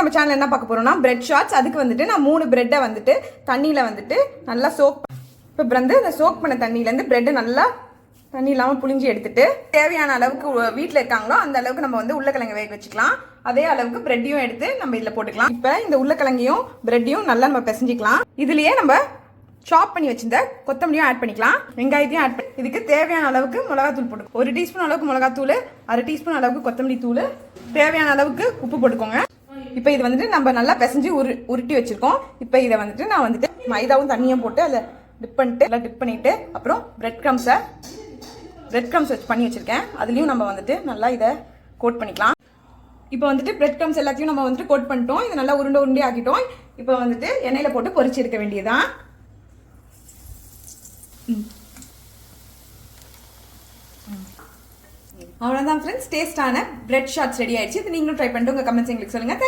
நம்ம சேனல் என்ன பார்க்க போறோம்னா பிரெட் ஷார்ட்ஸ். அதுக்கு வந்துட்டு நான் 3 பிரெட்டை வந்துட்டு தண்ணியில் வந்துட்டு நல்லா சோக். இப்போ வந்து இந்த சோக் பண்ண தண்ணியிலேருந்து பிரெட்டை நல்லா தண்ணி இல்லாமல் புளிஞ்சி எடுத்துட்டு தேவையான அளவுக்கு வீட்டில் இருக்காங்களோ அந்த அளவுக்கு நம்ம வந்து உருளைக்கிழங்கு வேக வச்சுக்கலாம். அதே அளவுக்கு பிரெட்டையும் எடுத்து நம்ம இதில் போட்டுக்கலாம். இப்போ இந்த உருளைக்கிழங்கையும் பிரெட்டையும் நல்லா நம்ம பிசைஞ்சிக்கலாம். இதுலேயே நம்ம சாப் பண்ணி வச்சிருந்த கொத்தமல்லியும் ஆட் பண்ணிக்கலாம், வெங்காயத்தையும் ஆட் பண்ணி இதுக்கு தேவையான அளவுக்கு மிளகாத்தூள் போட்டுக்கோங்க. 1 டீஸ்பூன் அளவுக்கு மிளகாத்தூள், 1/2 டீஸ்பூன் அளவுக்கு கொத்தமல்லி தூள், தேவையான அளவுக்கு உப்பு போட்டுக்கோங்க. இப்போ இது வந்துட்டு நம்ம நல்லா பிசைஞ்சு உருட்டி வச்சிருக்கோம். இப்போ இதை வந்துட்டு நான் வந்துட்டு மைதாவும் தண்ணியும் போட்டு அதில் டிப் பண்ணிட்டு அப்புறம் பிரெட் க்ரம்ஸ் வச்சு பண்ணி வச்சிருக்கேன். அதுலேயும் நம்ம வந்துட்டு நல்லா இதை கோட் பண்ணிக்கலாம். இப்போ வந்துட்டு பிரெட் க்ரம்ஸ் எல்லாத்தையும் நம்ம வந்துட்டு கோட் பண்ணிட்டோம். இதை நல்லா உருண்டை ஆக்கிட்டோம். இப்போ வந்துட்டு எண்ணெயில் போட்டு பொரிச்சு எடுக்க வேண்டியதுதான். அவ்வளோதான் ஃப்ரெண்ட்ஸ், டேஸ்டான பிரெட் ஷார்ட்ஸ் ரெடி ஆயிடுச்சு. இது நீங்களும் ட்ரை பண்ணிட்டு உங்கள் கமெண்ட்ஸ் எங்களுக்கு சொல்லுங்கள்.